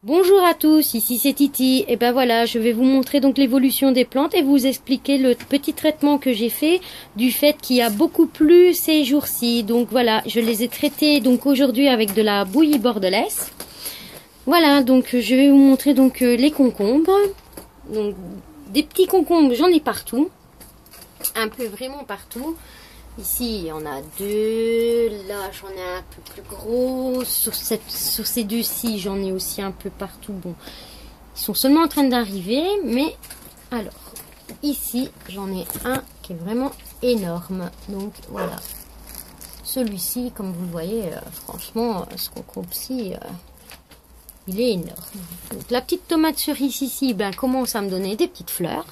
Bonjour à tous, ici c'est Titi, et ben voilà, je vais vous montrer donc l'évolution des plantes et vous expliquer le petit traitement que j'ai fait du fait qu'il y a beaucoup plu ces jours-ci. Donc voilà, je les ai traités donc aujourd'hui avec de la bouillie bordelaise. Voilà, donc je vais vous montrer donc les concombres. Donc des petits concombres, j'en ai partout, un peu vraiment partout. Ici, il y en a deux. Là, j'en ai un peu plus gros. Sur ces deux-ci, j'en ai aussi un peu partout. Bon, ils sont seulement en train d'arriver. Mais, alors, ici, j'en ai un qui est vraiment énorme. Donc, voilà. Celui-ci, comme vous le voyez, franchement, ce concombre-ci, il est énorme. Donc, la petite tomate cerise ici, ben, commence à me donner des petites fleurs.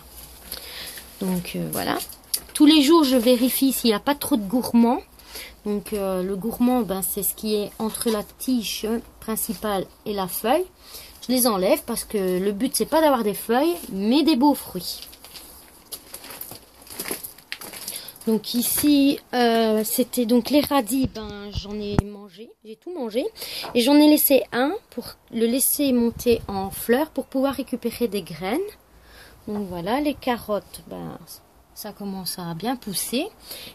Donc, voilà. Tous les jours, je vérifie s'il n'y a pas trop de gourmands. Donc, le gourmand, ben, c'est ce qui est entre la tige principale et la feuille. Je les enlève parce que le but, c'est pas d'avoir des feuilles, mais des beaux fruits. Donc ici, c'était donc les radis. Ben, j'en ai mangé, j'ai tout mangé. Et j'en ai laissé un pour le laisser monter en fleurs pour pouvoir récupérer des graines. Donc voilà, les carottes, ben... ça commence à bien pousser.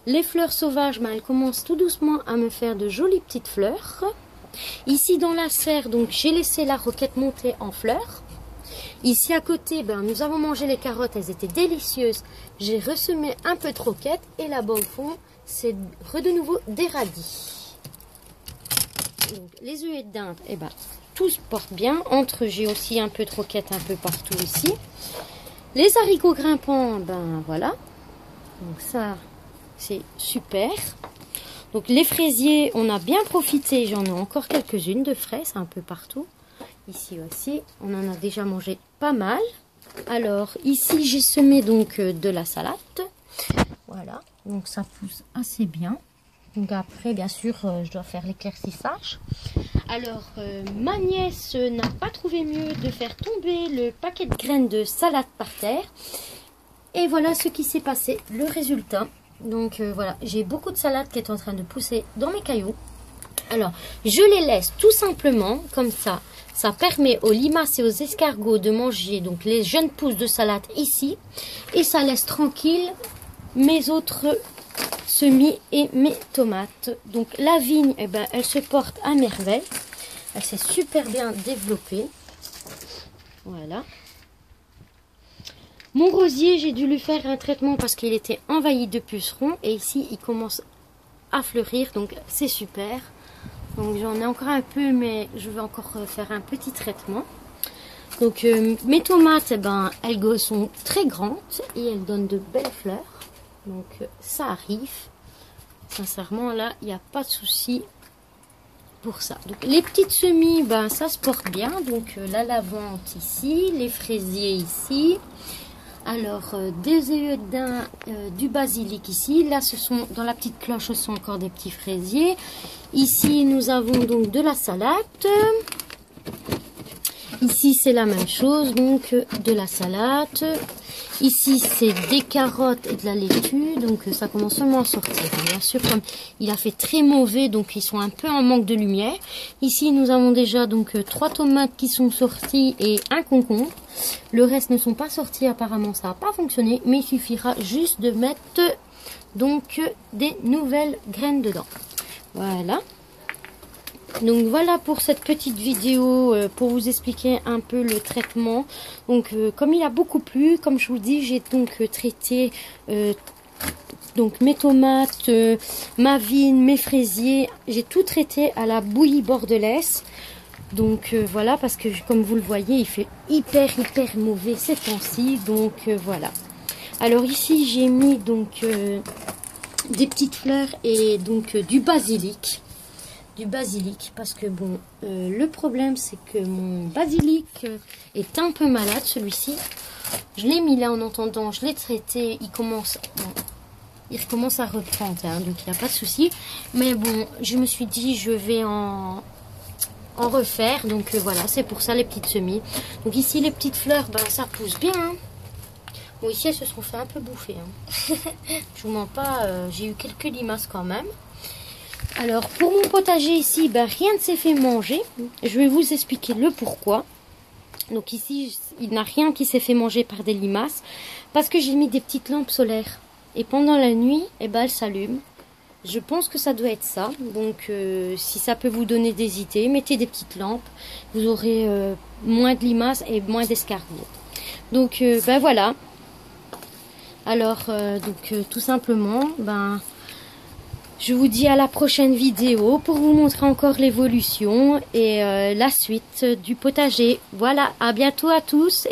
Les fleurs sauvages, ben, elles commencent tout doucement à me faire de jolies petites fleurs. Ici dans la serre, donc j'ai laissé la roquette monter en fleurs. Ici à côté, ben, nous avons mangé les carottes, elles étaient délicieuses. J'ai ressemé un peu de roquette et là-bas au fond, c'est de nouveau des radis. Donc, les œufs de dinde, eh ben, tout se porte bien. Entre, j'ai aussi un peu de roquette un peu partout ici. Les haricots grimpants, ben voilà. Donc ça, c'est super. Donc les fraisiers, on a bien profité. J'en ai encore quelques-unes de fraises un peu partout. Ici aussi, on en a déjà mangé pas mal. Alors ici, j'ai semé donc de la salade. Voilà, donc ça pousse assez bien. Donc après, bien sûr, je dois faire l'éclaircissage. Alors, ma nièce n'a pas trouvé mieux de faire tomber le paquet de graines de salade par terre. Et voilà ce qui s'est passé, le résultat. Donc voilà, j'ai beaucoup de salade qui est en train de pousser dans mes cailloux. Alors, je les laisse tout simplement comme ça. Ça permet aux limaces et aux escargots de manger donc les jeunes pousses de salade ici. Et ça laisse tranquille mes autres semis et mes tomates. Donc la vigne, eh ben, elle se porte à merveille. Elle s'est super bien développée. Voilà. Mon rosier, j'ai dû lui faire un traitement parce qu'il était envahi de pucerons. Et ici, il commence à fleurir. Donc c'est super. Donc j'en ai encore un peu, mais je vais encore faire un petit traitement. Donc mes tomates, eh ben, elles sont très grandes et elles donnent de belles fleurs. Donc ça arrive. Sincèrement, là, il n'y a pas de souci pour ça. Donc les petites semis, ben, ça se porte bien. Donc la lavande ici, les fraisiers ici. Alors des œillets de daim, du basilic ici. Là, ce sont dans la petite cloche, ce sont encore des petits fraisiers. Ici, nous avons donc de la salade. Ici, c'est la même chose, donc de la salade. Ici, c'est des carottes et de la laitue, donc ça commence seulement à sortir. Bien sûr, comme il a fait très mauvais, donc ils sont un peu en manque de lumière. Ici, nous avons déjà donc 3 tomates qui sont sorties et un concombre. Le reste ne sont pas sortis, apparemment ça n'a pas fonctionné, mais il suffira juste de mettre donc des nouvelles graines dedans. Voilà. Donc voilà pour cette petite vidéo pour vous expliquer un peu le traitement. Donc comme il a beaucoup plu, comme je vous dis, j'ai donc traité donc mes tomates, ma vigne, mes fraisiers. J'ai tout traité à la bouillie bordelaise. Donc voilà, parce que comme vous le voyez, il fait hyper mauvais ces temps-ci. Donc voilà. Alors ici j'ai mis donc des petites fleurs et donc du basilic. Parce que bon, le problème c'est que mon basilic est un peu malade, celui-ci. Je l'ai mis là en entendant, je l'ai traité, il recommence à reprendre, hein, donc il n'y a pas de souci. Mais bon, je me suis dit je vais en refaire, donc voilà, c'est pour ça les petites semis. Donc ici les petites fleurs, ben, ça pousse bien, hein. Bon, ici elles se sont fait un peu bouffer, hein. Je vous mens pas, j'ai eu quelques limaces quand même. Alors pour mon potager ici, ben, rien ne s'est fait manger. Je vais vous expliquer le pourquoi. Donc ici, il n'y a rien qui s'est fait manger par des limaces parce que j'ai mis des petites lampes solaires. Et pendant la nuit, eh ben, elles s'allument. Je pense que ça doit être ça. Donc si ça peut vous donner des idées, mettez des petites lampes. Vous aurez moins de limaces et moins d'escargots. Donc ben voilà. Alors tout simplement, ben je vous dis à la prochaine vidéo pour vous montrer encore l'évolution et la suite du potager. Voilà, à bientôt à tous.